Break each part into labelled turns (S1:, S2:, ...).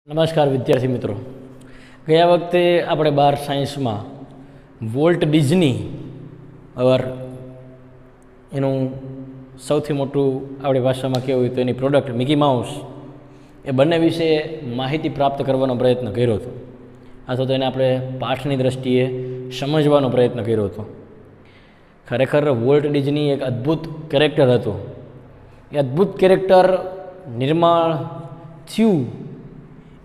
S1: નમસ્કાર વિદ્યાર્થી મિત્રો, ગયા વખતે આપણે 12 સાયન્સમાં વોલ્ટ ડિઝની અવર એનું સૌથી મોટું આપણી ભાષામાં કહેવું હોય તો એની પ્રોડક્ટ મિકી માઉસ એ બંને વિશે માહિતી પ્રાપ્ત કરવાનો પ્રયત્ન કર્યો હતો, અથવા તો એને આપણે પાઠની દ્રષ્ટિએ સમજવાનો પ્રયત્ન કર્યો હતો. ખરેખર વોલ્ટ ડિઝની એક અદ્ભુત કેરેક્ટર હતું. એ અદ્ભુત કેરેક્ટર નિર્માણ થયું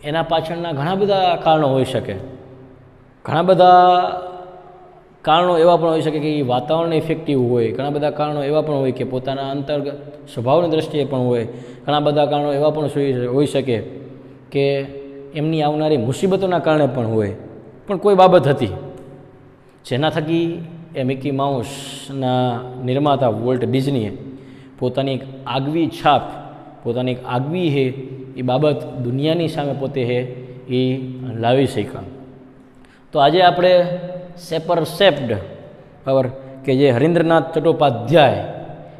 S1: એના પાછળના ઘણા બધા કારણો હોઈ શકે. ઘણા બધા કારણો એવા પણ હોઈ શકે કે એ વાતાવરણ ઇફેક્ટિવ હોય, ઘણા બધા કારણો એવા પણ હોય કે પોતાના અંતર્ગત સ્વભાવની દ્રષ્ટિએ પણ હોય, ઘણા બધા કારણો એવા પણ હોઈ શકે કે એમની આવનારી મુસીબતોના કારણે પણ હોય. પણ કોઈ બાબત હતી જેના થકી એ મિકી માઉસના નિર્માતા વોલ્ટ ડિઝનીએ પોતાની એક આગવી છાપ, પોતાની એક આગવી એ બાબત દુનિયાની સામે પોતે એ લાવી શક્યા. તો આજે આપણે શેપ્ડ બરાબર કે જે હરીન્દ્રનાથ ચટ્ટોપાધ્યાય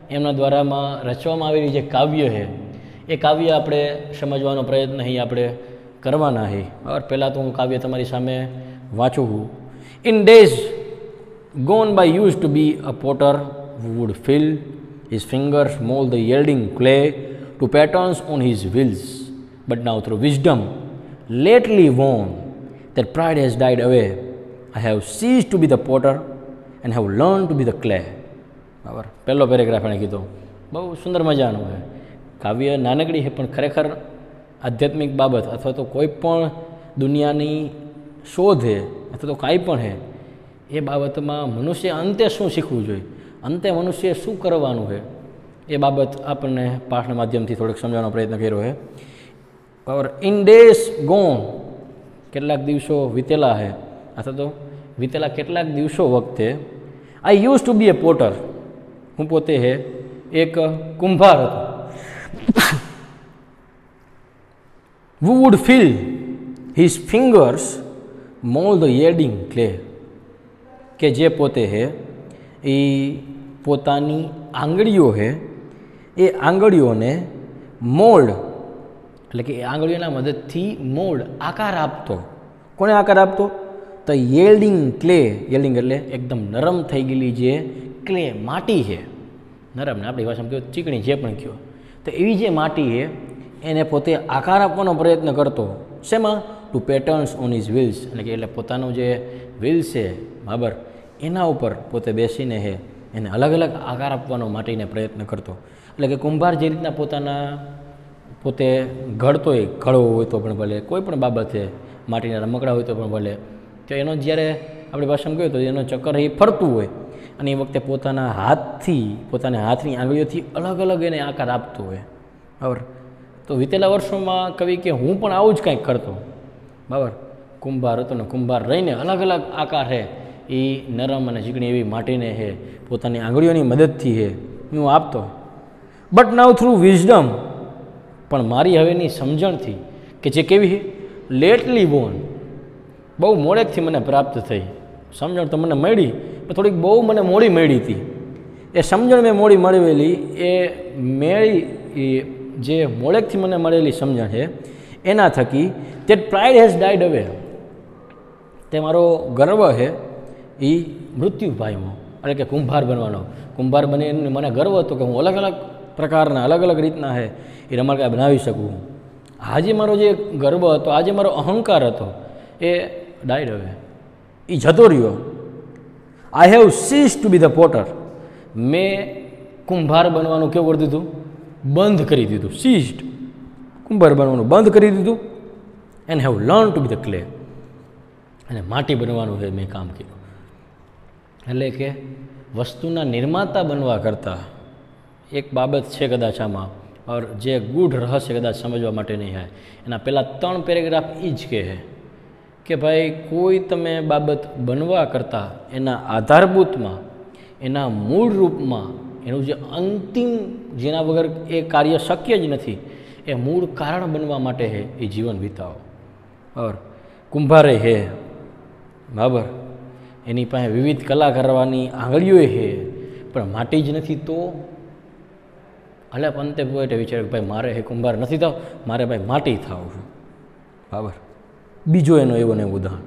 S1: એમના દ્વારામાં રચવામાં આવેલી જે કાવ્ય છે એ કાવ્ય આપણે સમજવાનો પ્રયત્ન અહીં આપણે કરવાના છે. બરાબર, પહેલાં તો હું કાવ્ય તમારી સામે વાંચું છું. In days gone by used to be a potter who would fill his fingers, mold the yielding clay to patterns on his wheels. But now through wisdom, lately worn, that pride has died away. I have ceased to be the potter and have learned to be the clay. બરાબર, પહેલો paragraph એણે કીધો. બહુ સુંદર મજાનું છે કાવ્ય. નાનકડી છે પણ ખરેખર આધ્યાત્મિક બાબત અથવા તો કોઈ પણ દુનિયાની શોધ છે અથવા તો કાંઈ પણ છે એ બાબતમાં મનુષ્ય અંતે શું શીખવું જોઈએ, અંતે મનુષ્ય શું કરવાનું છે એ બાબત આપણને પાઠના માધ્યમથી થોડોક સમજાવવાનો પ્રયત્ન કર્યો છે. બરાબર, ઇન ડેઝ ગોન, કેટલાક દિવસો વીતેલા છે અથવા તો વીતેલા કેટલાક દિવસો વખતે I use to be a potter, હું પોતે એક કુંભાર હતો. who would fill his fingers mold the yielding clay, કે જે પોતે એ પોતાની આંગળીઓ એ આંગળીઓને મોલ્ડ એટલે કે એ આંગળીઓના મદદથી મોલ્ડ આકાર આપતો. કોને આકાર આપતો? તો યેલ્ડિંગ ક્લે. યેલ્ડિંગ એટલે એકદમ નરમ થઈ ગયેલી જે ક્લે માટી છે, નરમ ને આપણી ભાષામાં કહ્યું ચીકણી, જે પણ કહો તો એવી જે માટી છે એને પોતે આકાર આપવાનો પ્રયત્ન કરતો. શેમાં? To patterns on his wheels, એટલે પોતાનું જે વ્હીલ્સ છે બરાબર એના ઉપર પોતે બેસીને એને અલગ અલગ આકાર આપવાનો માટીને પ્રયત્ન કરતો. એટલે કે કુંભાર જે રીતના પોતે ઘડતો હોય, ઘડવો હોય તો પણ ભલે, કોઈ પણ બાબત છે માટીના રમકડા હોય તો પણ ભલે, તો એનો જ્યારે આપણી ભાષામાં કહ્યું તો એનો ચક્કર ફરતું હોય અને એ વખતે પોતાના હાથની આંગળીઓથી અલગ અલગ એને આકાર આપતો હોય. બરાબર, તો વીતેલા વર્ષોમાં કવિ કે હું પણ આવું જ કંઈક કરતો. બરાબર, કુંભાર હતો ને કુંભાર રહીને અલગ અલગ આકાર એ નરમ અને ચીકણી એવી માટીને પોતાની આંગળીઓની મદદથી હું આપતો. બટ નાઉ થ્રુ વિઝડમ, પણ મારી હવેની સમજણથી કે જે કેવી છે, લેટલી બોર્ન, બહુ મોડેકથી મને પ્રાપ્ત થઈ. સમજણ તો મને મળી પણ થોડીક બહુ મને મોડી મળી હતી. એ સમજણ મેં મોડી મળેલી જે મોડેકથી મને મળેલી સમજણ છે એના થકી that pride has died away, તે મારો ગર્વ છે એ મૃત્યુ પામ્યો. એટલે કે કુંભાર બનવાનો, કુંભાર બની મને ગર્વ હતો કે હું અલગ અલગ પ્રકારના અલગ અલગ રીતના એ રમકડા બનાવી શકું. આજે મારો જે ગર્વ હતો, આજે મારો અહંકાર હતો એ ડાઈડ હવે, એ જતો રહ્યો. I have cease to be the potter, મેં કુંભાર બનવાનું કેવું કરી દીધું? બંધ કરી દીધું. સીઝડ, કુંભાર બનવાનું બંધ કરી દીધું. And have learn to be the clay, અને માટી બનવાનું મેં કામ કર્યું. એટલે કે વસ્તુના નિર્માતા બનવા કરતાં એક બાબત છે કદાચ આમાં, ઓર જે ગૂઢ રહસ્ય કદાચ સમજવા માટે નહીં હોય, એના પહેલાં 3 પેરેગ્રાફ એ જ કહે કે ભાઈ કોઈ તમે બાબત બનવા કરતાં એના આધારભૂતમાં, એના મૂળ રૂપમાં, એનું જે અંતિમ જેના વગર એ કાર્ય શક્ય જ નથી એ મૂળ કારણ બનવા માટે એ જીવન વિતાવો. ઓર કુંભારે બરાબર એની પાસે વિવિધ કલા કરવાની આંગળીઓ પણ માટી જ નથી. તો એટલે અંતે પોતે વિચાર્યું કે ભાઈ મારે કુંભાર નથી થાવ, મારે ભાઈ માટી થવું છું. બરાબર. બીજો એનો એવો ને ઉદાહરણ.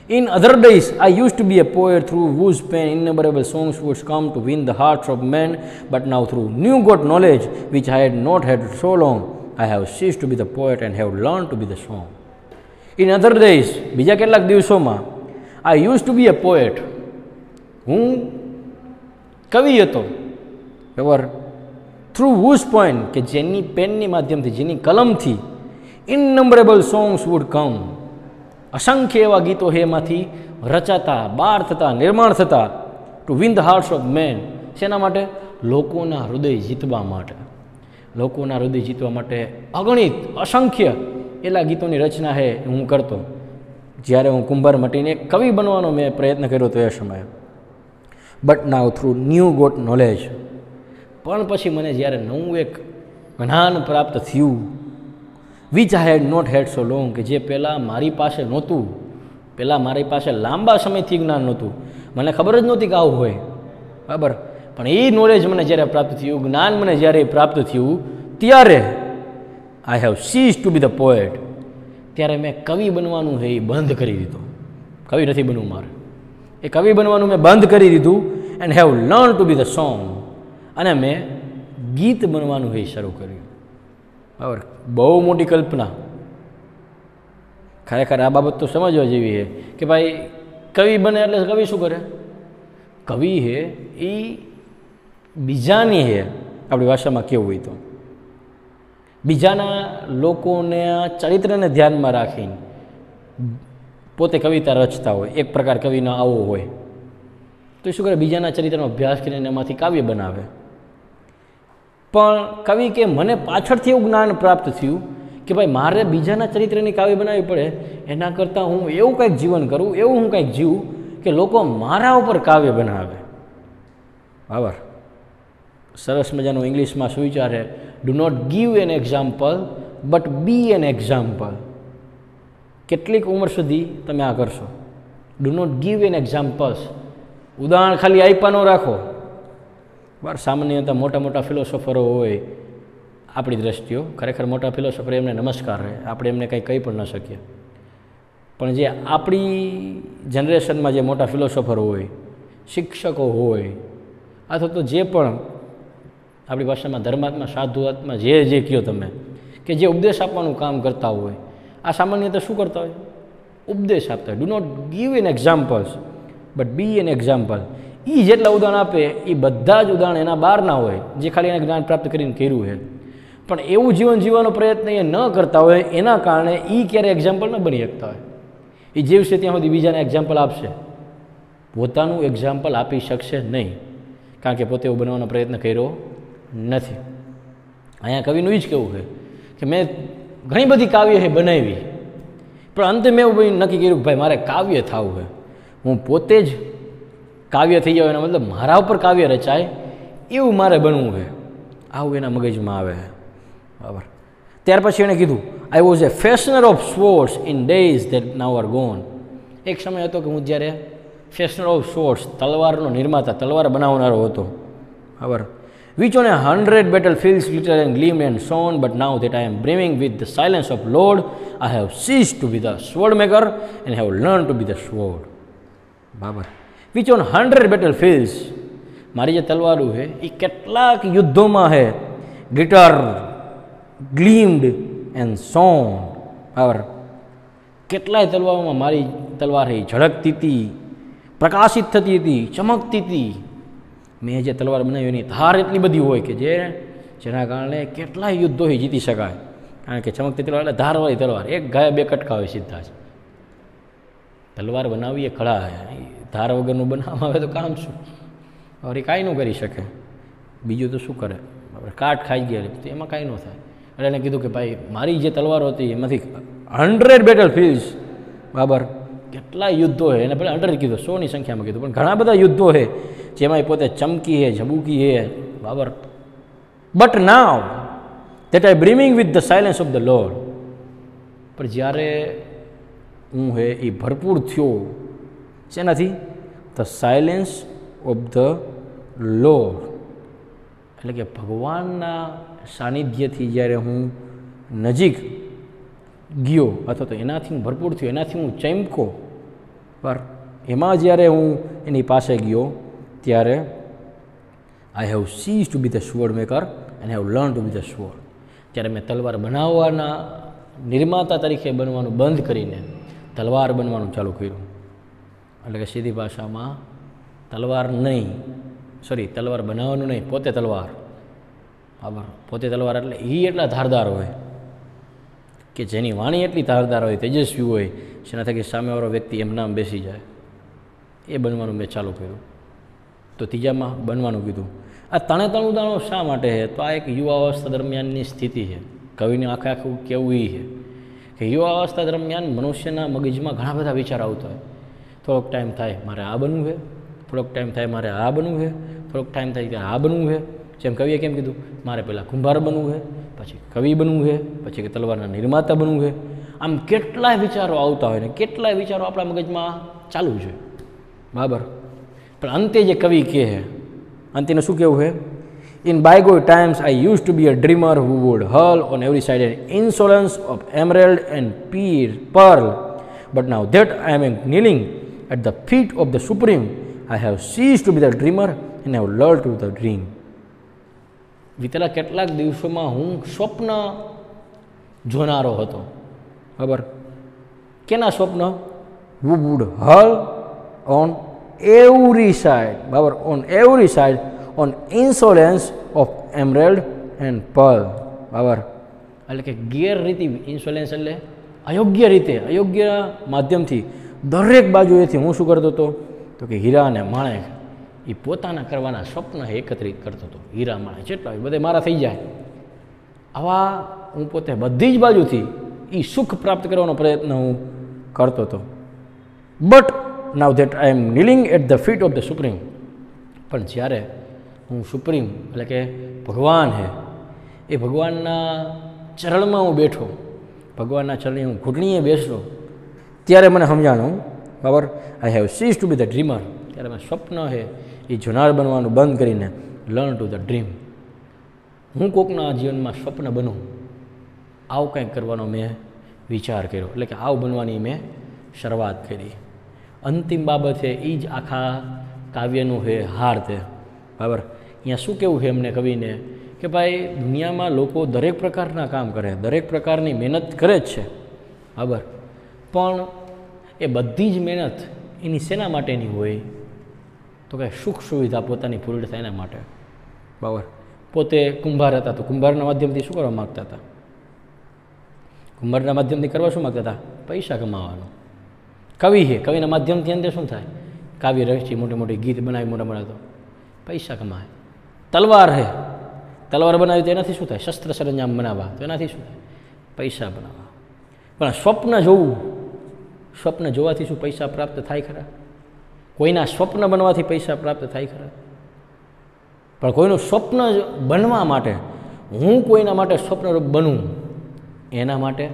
S1: In other days, I used to be a poet through whose pen innumerable songs would come to win the hearts of men, but now through new got knowledge, which I had not had so long, I have ceased to be the poet and have learned to be the song. In other days, બીજા કેટલાક દિવસોમાં, I used to be a poet. હું કવિ હતો. બરાબર. Through whose pen, કે જેની પેનની માધ્યમથી, જેની કલમથી innumerable songs would come. અસંખ્ય એવા ગીતો હે એમાંથી રચાતા, બહાર થતા, નિર્માણ થતા, to win the hearts of men. શેના માટે? લોકોના હૃદય જીતવા માટે. લોકોના હૃદય જીતવા માટે અગણિત, અસંખ્ય એલા ગીતોની રચના હે હું કરતો. જ્યારે હું કુંભાર મટીને કવિ બનવાનો મેં પ્રયત્ન કર્યો હતો એ સમયે. But now through new got knowledge. પણ પછી મને જ્યારે નવું એક જ્ઞાન પ્રાપ્ત થયું, which I had not had so long, કે જે પહેલાં મારી પાસે નહોતું. પહેલાં મારી પાસે લાંબા સમયથી જ્ઞાન નહોતું, મને ખબર જ નહોતી કે આવું હોય. બરાબર. પણ એ નોલેજ મને જ્યારે પ્રાપ્ત થયું, જ્ઞાન મને જ્યારે પ્રાપ્ત થયું, ત્યારે I have cease to be the poet. ત્યારે મેં કવિ બનવાનું છે એ બંધ કરી દીધું. કવિ નથી બનવું મારે. એ કવિ બનવાનું મેં બંધ કરી દીધું. And have learn to be the song. અને મેં ગીત બનવાનું છે શરૂ કર્યું. બરાબર. બહુ મોટી કલ્પના. ખરેખર આ બાબત તો સમજવા જેવી છે કે ભાઈ કવિ બને એટલે કવિ શું કરે? કવિ છે એ બીજાની છે, આપણી ભાષામાં કેવું હોય તો બીજાના લોકોના ચરિત્રને ધ્યાનમાં રાખીને પોતે કવિતા રચતા હોય. એક પ્રકાર કવિનો આવો હોય તો શું કરે? બીજાના ચરિત્રનો અભ્યાસ કરીને એમાંથી કાવ્ય બનાવે. પણ કવિ કે મને પાછળથી એવું જ્ઞાન પ્રાપ્ત થયું કે ભાઈ મારે બીજાના ચરિત્રની કાવ્ય બનાવવી પડે એના કરતાં હું એવું કંઈક જીવન કરું, એવું હું કંઈક જીવું કે લોકો મારા ઉપર કાવ્ય બનાવે. બરાબર. સરસ મજાનું ઇંગ્લિશમાં સુવિચાર છે, do not give an example but be an example. કેટલીક ઉંમર સુધી તમે આ કરશો. Do not give an examples. ઉદાહરણ ખાલી આપ્યા ન રાખો. બરાબર. સામાન્યતઃ મોટા મોટા ફિલોસોફરો હોય આપણી દ્રષ્ટિઓ, ખરેખર મોટા ફિલોસોફર એમને નમસ્કાર રહે, આપણે એમને કંઈ કહી પણ ન શકીએ. પણ જે આપણી જનરેશનમાં જે મોટા ફિલોસોફર હોય, શિક્ષકો હોય, અથવા તો જે પણ આપણી ભાષામાં ધર્માત્મા, સાધુઆત્મા, જે કહો તમે, કે જે ઉપદેશ આપવાનું કામ કરતા હોય, આ સામાન્યતઃ શું કરતા હોય? ઉપદેશ આપતા હોય. Do not give an examples but be an example. એ જેટલા ઉદાહરણ આપે એ બધા જ ઉદાહરણ એના બહારના હોય, જે ખાલી એને જ્ઞાન પ્રાપ્ત કરીને કર્યું છે. પણ એવું જીવન જીવવાનો પ્રયત્ન એ ન કરતા હોય, એના કારણે એ ક્યારેય એક્ઝામ્પલ ન બની શકતા હોય. એ જીવશે ત્યાં સુધી બીજાને એક્ઝામ્પલ આપશે, પોતાનું એક્ઝામ્પલ આપી શકશે નહીં, કારણ કે પોતે એવું બનવાનો પ્રયત્ન કર્યો નથી. અહીંયા કવિનું એ જ કહેવું છે કે મેં ઘણી બધી કાવ્ય છે બનાવી, પણ અંતે મેં એવું નક્કી કર્યું કે ભાઈ મારે કાવ્ય થવું છે. હું પોતે જ કાવ્ય થઈ જાવ, એના મતલબ મારા ઉપર કાવ્ય રચાય એવું મારે બનવું છે. આવું એના મગજમાં આવે છે. બરાબર. ત્યાર પછી એણે કીધું, I was a fashioner of swords in days that now are gone. એક સમય હતો કે હું જ્યારે ફેશનર ઓફ સ્વોર્ડ્સ, તલવારનો નિર્માતા, તલવાર બનાવનારો હતો. બરાબર. Which on 100 battlefields glitter and gleamed and shone, but now that I am brimming with the silence of Lord, I have ceased to be the sword maker and have learned to be the sword. બરાબર. Which on 100 battlefields, મારી જે તલવારો છે એ કેટલાક યુદ્ધોમાં છે, glitter, ગ્લીમ્ડ and સોન. બરાબર. કેટલાય તલવારોમાં મારી તલવાર એ ઝળકતી હતી, પ્રકાશિત થતી હતી, ચમકતી હતી. મેં જે તલવાર બનાવી એની ધાર એટલી બધી હોય કે જેના કારણે કેટલાય યુદ્ધો જીતી શકાય. કારણ કે ચમકતી તલવાર એટલે ધારવાળી તલવાર, એક ગાય બે કટકા હોય સીધા જ. તલવાર બનાવવી એ કળા છે, ધાર વગરનું બનાવવામાં આવે તો કામ શું? હવે એ કાંઈ ન કરી શકે. બીજું તો શું કરે? કાટ ખાઈ ગયા તો એમાં કાંઈ ન થાય. એટલે એને કીધું કે ભાઈ મારી જે તલવારો હતી એમાંથી 100 battlefields, બરાબર, કેટલાય યુદ્ધો છે. એને પહેલાં 100 કીધું, 100ની સંખ્યામાં કીધું, પણ ઘણા બધા યુદ્ધો છે જેમાં એ પોતે ચમકી છે, ઝબૂકી છે. બરાબર. But now that I brimming with the silence of the Lord. પણ જ્યારે હું હે એ ભરપૂર થયો શેનાથી? The silence of the Lord. એટલે કે ભગવાનના સાનિધ્યથી જ્યારે હું નજીક ગયો અથવા તો એનાથી હું ભરપૂર થયો, એનાથી હું ચમકો, પર એમાં જ્યારે હું એની પાસે ગયો ત્યારે I have cease to be the sword maker and have learn to be the sword. ત્યારે મેં તલવાર બનાવવાના નિર્માતા તરીકે બનવાનું બંધ કરીને તલવાર બનવાનું ચાલુ કર્યું. એટલે કે સીધી ભાષામાં તલવાર નહીં, સોરી તલવાર બનાવવાનું નહીં, પોતે તલવાર. બરાબર, પોતે તલવાર એટલે એ એટલા ધારદાર હોય કે જેની વાણી એટલી ધારદાર હોય, તેજસ્વી હોય, જેના થકી સામેવાળો વ્યક્તિ એમ નામ બેસી જાય. એ બનવાનું મેં ચાલુ કર્યું. તો ત્રીજામાં બનવાનું કીધું. આ તણે તણું દાણો શા માટે છે? તો આ એક યુવાવસ્થા દરમિયાનની સ્થિતિ છે. કવિને આખે આખું કેવું એ છે કે યુવાવસ્થા દરમિયાન મનુષ્યના મગજમાં ઘણા બધા વિચાર આવતા હોય. થોડોક ટાઈમ થાય મારે આ બનવું છે, થોડોક ટાઈમ થાય મારે આ બનવું છે, થોડોક ટાઈમ થાય કે આ બનવું છે. જેમ કવિએ કેમ કીધું, મારે પહેલાં કુંભાર બનવું છે, પછી કવિ બનવું છે, પછી તલવારના નિર્માતા બનવું છે. આમ કેટલાય વિચારો આવતા હોય ને કેટલાય વિચારો આપણા મગજમાં ચાલુ છે. બરાબર, પણ અંતે જે કવિ કહે છે, અંતેને શું કહેવું છે? In bygone times I used to be a dreamer who would hurl on every side an insolence of emerald and pearl, but now that I am kneeling at the feet of the Supreme, I have ceased to be the dreamer and have learned to the dream. વિતેલા કેટલાક દિવસોમાં હું સ્વપ્ન જોનારો હતો. બરાબર, કેના સ્વપ્ન? Who would hurl on every side, બરાબર, on every side on insolence of emerald and pearl. બરાબર, એટલે કે ગેરરીતિ, ઇન્સોલેન્સ એટલે અયોગ્ય રીતે, અયોગ્ય માધ્યમથી દરેક બાજુએથી હું શું કરતો હતો? તો કે હીરા અને માણેક એ પોતાના કરવાના સ્વપ્ન એકત્રિત કરતો હતો. હીરા માણેક જેટલા બધે મારા થઈ જાય, આવા હું પોતે બધી જ બાજુથી એ સુખ પ્રાપ્ત કરવાનો પ્રયત્ન હું કરતો હતો. But now that I am kneeling at the feet of the supreme, પણ જ્યારે હું સુપ્રીમ એટલે કે ભગવાન હે એ ભગવાનના ચરણમાં હું બેઠો, ભગવાનના ચરણે હું ઘૂંટણીએ બેસતો, ત્યારે મને સમજાણું, બરાબર, I have cease to be the dreamer. ત્યારે મેં સ્વપ્ન છે એ જોનાર બનવાનું બંધ કરીને લર્ન ટુ ધ ડ્રીમ. હું કોકના જીવનમાં સ્વપ્ન બનું, આવું કંઈક કરવાનો મેં વિચાર કર્યો. એટલે કે આવું બનવાની મેં શરૂઆત કરી. અંતિમ બાબત છે એ જ આખા કાવ્યનું છે હાર છે. બરાબર, અહીંયા શું કહેવું છે એમને કવિને કે ભાઈ દુનિયામાં લોકો દરેક પ્રકારના કામ કરે, દરેક પ્રકારની મહેનત કરે જ છે. બરાબર, પણ એ બધી જ મહેનત એની શેના માટેની હોય? તો કે સુખ સુવિધા પોતાની પૂરી થાય એના માટે. બરાબર, પોતે કુંભાર હતા તો કુંભારના માધ્યમથી શું કરવા માગતા હતા? કુંભારના માધ્યમથી કરવા શું માગતા હતા? પૈસા કમાવાનો. કવિ છે, કવિના માધ્યમથી અંદર શું થાય? કાવ્ય રચી, મોટી મોટી ગીત બનાવી, મોટા મોટા તો પૈસા કમાય. તલવાર છે, તલવાર બનાવી તો એનાથી શું થાય? શસ્ત્ર સરંજામ બનાવવા, તો એનાથી શું થાય? પૈસા બનાવવા. પણ સ્વપ્ન જોવું, સ્વપ્ન જોવાથી શું પૈસા પ્રાપ્ત થાય ખરા? કોઈના સ્વપ્ન બનવાથી પૈસા પ્રાપ્ત થાય ખરા? પણ કોઈનું સ્વપ્ન બનવા માટે, હું કોઈના માટે સ્વપ્નરૂપ બનું, એના માટે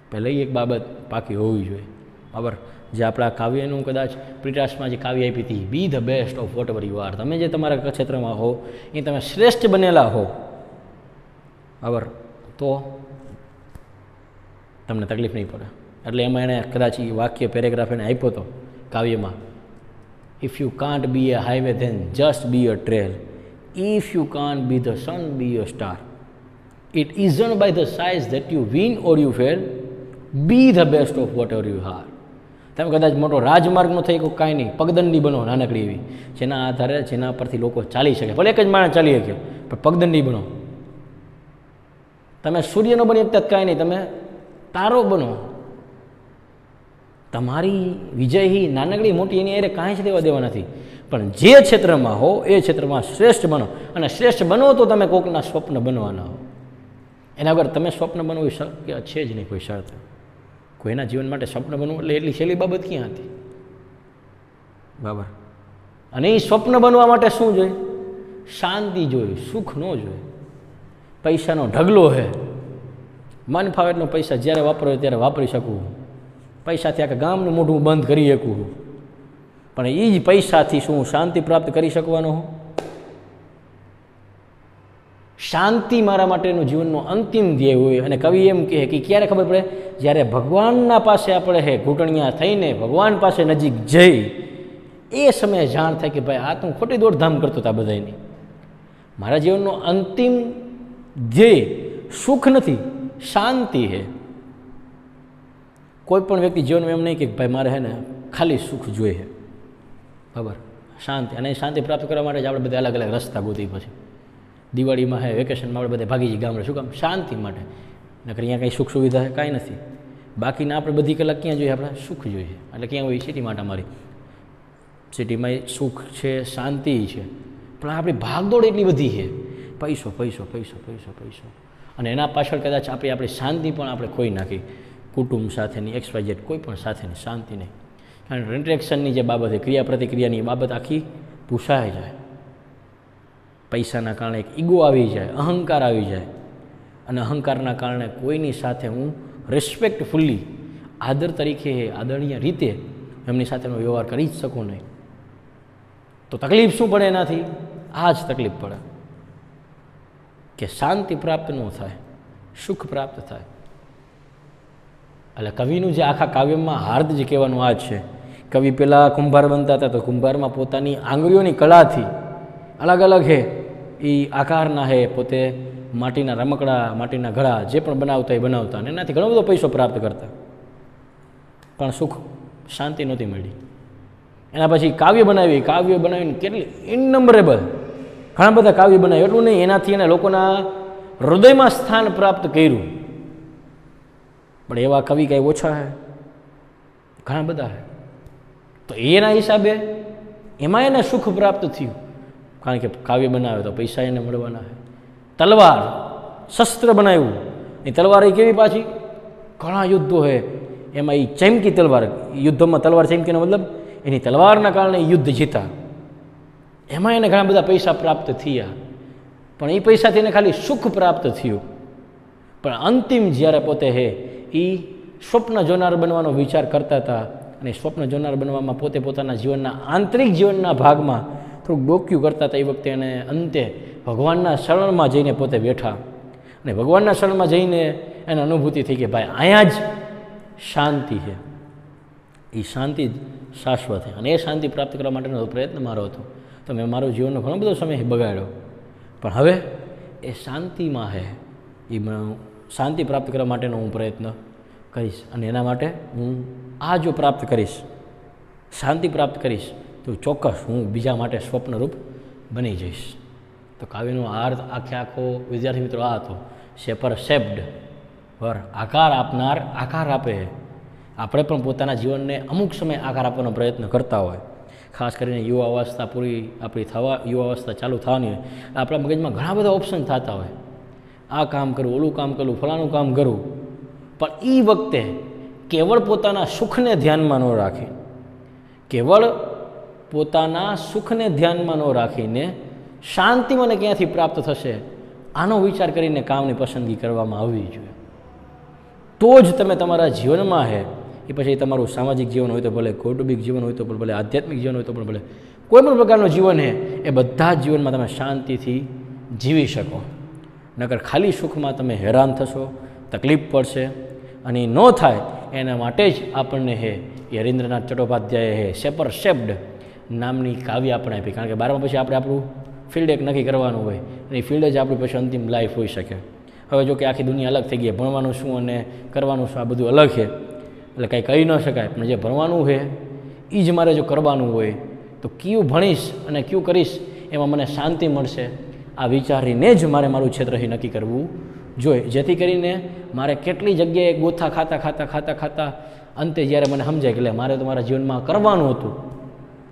S1: પહેલાં એક બાબત પાકી હોવી જોઈએ. બરાબર, જે આપણા કાવ્યનું કદાચ પ્રિટાસમાં જે કાવ્ય આપી હતી, બી the best of whatever you are, તમે જે તમારા ક્ષેત્રમાં હો એ તમે શ્રેષ્ઠ બનેલા હો. બરાબર, તો તમને તકલીફ નહીં પડે. એટલે એમાં એણે કદાચ એ વાક્ય પેરેગ્રાફ એને આપ્યો હતો કાવ્યમાં, if you can't be a highway then just be a trail, if you can't be the sun be a star, it isn't by the size that you win or you fail, be the best of whatever you are. તમે કદાચ મોટો રાજમાર્ગનો થઈ ગયો, કાંઈ નહીં, પગદંડી બનો નાનકડી એવી, જેના આધારે જેના પરથી લોકો ચાલી શકે. ભલે એક જ માણસ ચાલી શક્યો, પણ પગદંડી બનો. તમે સૂર્યનો બની શકતા કાંઈ નહીં, તમે તારો બનો. તમારી વિજય નાનકડી મોટી એની અરે કાંઈ જ દેવા નથી, પણ જે ક્ષેત્રમાં હો એ ક્ષેત્રમાં શ્રેષ્ઠ બનો. અને શ્રેષ્ઠ બનો તો તમે કોકના સ્વપ્ન બનવાના હો. એના વગર તમે સ્વપ્ન બનવું શક્ય છે જ નહીં કોઈ શરત. કોઈના જીવન માટે સ્વપ્ન બનવું એટલે એટલી સહેલી બાબત ક્યાં હતી? બરાબર, અને એ સ્વપ્ન બનવા માટે શું જોઈએ? શાંતિ જોઈએ, સુખ ન જોઈએ. પૈસાનો ઢગલો છે, મન ફાવે એટલો પૈસા જ્યારે વાપરો ત્યારે વાપરી શકું, પૈસાથી આખા ગામનું મોઢું બંધ કરી શકું, પણ એ જ પૈસાથી શું શાંતિ પ્રાપ્ત કરી શકવાનો હો? શાંતિ મારા માટેનું જીવનનો અંતિમ ધ્યેય હોય. અને કવિ એમ કહે કે ક્યારે ખબર પડે? જ્યારે ભગવાનના પાસે આપણે ઘૂંટણિયા થઈને ભગવાન પાસે નજીક જઈ એ સમયે જાણ થાય કે ભાઈ આ તો હું ખોટી દોડધામ કરતો હતા બધાની. મારા જીવનનો અંતિમ ધ્યેય સુખ નથી, શાંતિ છે. કોઈ પણ વ્યક્તિ જીવનમાં એમ નહીં કે ભાઈ મારે ને ખાલી સુખ જોઈએ, બરાબર, શાંતિ. અને શાંતિ પ્રાપ્ત કરવા માટે જ આપણે બધા અલગ અલગ રસ્તા ગોતી. પછી દિવાળીમાં વેકેશનમાં આપણે બધા ભાગી જઈએ ગામડે. શું કામ? શાંતિ માટે. નકર અહીંયા કંઈ સુખ સુવિધા કાંઈ નથી. બાકીના આપણે બધી કલાક ક્યાં જોઈએ? આપણે સુખ જોઈએ. એટલે ક્યાં હોય? સિટી માટે. અમારી સિટીમાં સુખ છે, શાંતિ છે, પણ આપણી ભાગદોડ એટલી બધી છે. પૈસો પૈસો પૈસો પૈસો પૈસો. અને એના પાછળ કદાચ આપણી શાંતિ પણ આપણે ખોઈ નાખી. કુટુંબ સાથેની, XYZ કોઈ પણ સાથેની શાંતિ નહીં. કારણ ઇન્ટરેક્શનની જે બાબત છે, ક્રિયા પ્રતિક્રિયાની બાબત આખી ભૂસાઈ જાય. પૈસાના કારણે એક ઈગો આવી જાય, અહંકાર આવી જાય. અને અહંકારના કારણે કોઈની સાથે હું રિસ્પેક્ટફુલ્લી, આદર તરીકે, આદરણીય રીતે એમની સાથેનો વ્યવહાર કરી જ શકું નહીં. તો તકલીફ શું પડે એનાથી? આ જ તકલીફ પડે કે શાંતિ પ્રાપ્ત ન થાય, સુખ પ્રાપ્ત થાય. એટલે કવિનું જે આખા કાવ્યમાં હાર્દ જે કહેવાનું આ જ છે. કવિ પહેલાં કુંભાર બનતા હતા, તો કુંભારમાં પોતાની આંગળીઓની કળાથી અલગ અલગ એ આકારના પોતે માટીના રમકડા, માટીના ઘડા જે પણ બનાવતા એ બનાવતા, અને એનાથી ઘણો બધો પૈસો પ્રાપ્ત કરતા. પણ સુખ, શાંતિ નહોતી મળી. એના પછી કાવ્ય બનાવીને કેટલી ઇનનંબરેબલ ઘણા બધા કાવ્ય બનાવ્યું. એટલું નહીં, એનાથી એને લોકોના હૃદયમાં સ્થાન પ્રાપ્ત કર્યું. પણ એવા કવિ કાંઈ ઓછા છે? ઘણા બધા છે. તો એના હિસાબે એમાં એને સુખ પ્રાપ્ત થયું, કારણ કે કાવ્ય બનાવે તો પૈસા એને મળવાના છે. તલવાર, શસ્ત્ર બનાવ્યું. એ તલવાર એ કેવી પાછી? ઘણા યુદ્ધો છે એમાં એ ચમકી તલવાર, યુદ્ધમાં તલવાર ચમકીનો મતલબ એની તલવારના કારણે યુદ્ધ જીતા. એમાં એને ઘણા બધા પૈસા પ્રાપ્ત થયા. પણ એ પૈસાથી એને ખાલી સુખ પ્રાપ્ત થયું. પણ અંતિમ જ્યારે પોતે એ સ્વપ્ન જોનાર બનવાનો વિચાર કરતા હતા, અને સ્વપ્ન જોનાર બનવામાં પોતે પોતાના જીવનના આંતરિક જીવનના ભાગમાં થોડુંક ડોક્યું કરતા હતા. એ વખતે એને અંતે ભગવાનના શરણમાં જઈને પોતે બેઠા. અને ભગવાનના શરણમાં જઈને એને અનુભૂતિ થઈ કે ભાઈ અહીંયા જ શાંતિ છે. એ શાંતિ જ શાશ્વત છે. અને એ શાંતિ પ્રાપ્ત કરવા માટેનો પ્રયત્ન મારો હતો. તો મેં મારો જીવનનો ઘણો બધો સમય બગાડ્યો. પણ હવે એ શાંતિમાં છે. એ શાંતિ પ્રાપ્ત કરવા માટેનો હું પ્રયત્ન કરીશ. અને એના માટે હું આ જો પ્રાપ્ત કરીશ, શાંતિ પ્રાપ્ત કરીશ, તો ચોક્કસ હું બીજા માટે સ્વપ્નરૂપ બની જઈશ. તો કાવ્યનો આખો વિદ્યાર્થી મિત્રો આ હતો. શેપર શેપ્ડ, પર આકાર આપનાર આકાર આપે. આપણે પણ પોતાના જીવનને અમુક સમય આકાર આપવાનો પ્રયત્ન કરતા હોય. ખાસ કરીને યુવા અવસ્થા પૂરી આપણી યુવા અવસ્થા ચાલુ થવાની હોય, આપણા મગજમાં ઘણા બધા ઓપ્શન થતા હોય. આ કામ કરવું, ઓલું કામ કરવું, ફલાણું કામ કરવું. પણ એ વખતે કેવળ પોતાના સુખને ધ્યાનમાં ન રાખી, કેવળ પોતાના સુખને ધ્યાનમાં ન રાખીને શાંતિ મને ક્યાંથી પ્રાપ્ત થશે આનો વિચાર કરીને કામની પસંદગી કરવામાં આવવી જોઈએ. તો જ તમે તમારા જીવનમાં એ પછી તમારું સામાજિક જીવન હોય તો ભલે, કૌટુંબિક જીવન હોય તો પણ ભલે, આધ્યાત્મિક જીવન હોય તો પણ ભલે, કોઈ પણ પ્રકારનું જીવન એ બધા જ જીવનમાં તમે શાંતિથી જીવી શકો. નકર ખાલી સુખમાં તમે હેરાન થશો, તકલીફ પડશે. અને ન થાય એના માટે જ આપણને એ હરીન્દ્રનાથ ચટ્ટોપાધ્યાયે શેપર શેપ્ડ નામની કાવ્ય આપણે આપી. કારણ કે 12મા પછી આપણે આપણું ફિલ્ડ એક નક્કી કરવાનું હોય, અને એ ફિલ્ડ જ આપણી પછી અંતિમ લાઈફ હોઈ શકે. હવે જો કે આખી દુનિયા અલગ થઈ ગઈ, ભણવાનું શું અને કરવાનું શું આ બધું અલગ છે, એટલે કંઈ કહી ન શકાય. પણ જે ભણવાનું છે એ જ મારે જો કરવાનું હોય તો કયું ભણીશ અને કયું કરીશ એમાં મને શાંતિ મળશે, આ વિચારીને જ મારે મારું ક્ષેત્ર નક્કી કરવું જોઈએ. જેથી કરીને મારે કેટલી જગ્યાએ ગોથા ખાતા અંતે જ્યારે મને સમજાય કે મારે તો મારા જીવનમાં કરવાનું હતું,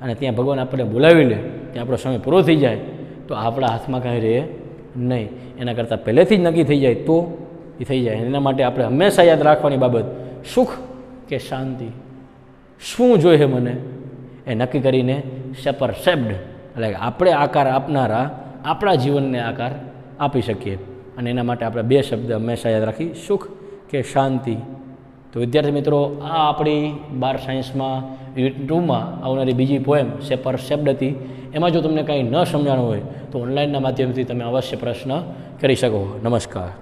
S1: અને ત્યાં ભગવાન આપણને બોલાવી લે, ત્યાં આપણો સમય પૂરો થઈ જાય, તો આપણા હાથમાં કાંઈ રહે નહીં. એના કરતાં પહેલેથી જ નક્કી થઈ જાય તો એ થઈ જાય. એના માટે આપણે હંમેશા યાદ રાખવાની બાબત, સુખ કે શાંતિ, શું જોઈએ મને એ નક્કી કરીને શેપર શેપ્ડ, એટલે આપણે આકાર આપનારા આપણા જીવનને આકાર આપી શકીએ. અને એના માટે આપણે બે શબ્દ હંમેશા યાદ રાખી, સુખ કે શાંતિ. તો વિદ્યાર્થી મિત્રો, આ આપણી 12 સાયન્સમાં યુનિટ 2માં આવનારી બીજી પોએમ શેપર શેપ્ડ હતી. એમાં જો તમને કાંઈ ન સમજાણું હોય તો ઓનલાઈનના માધ્યમથી તમે અવશ્ય પ્રશ્ન કરી શકો. નમસ્કાર.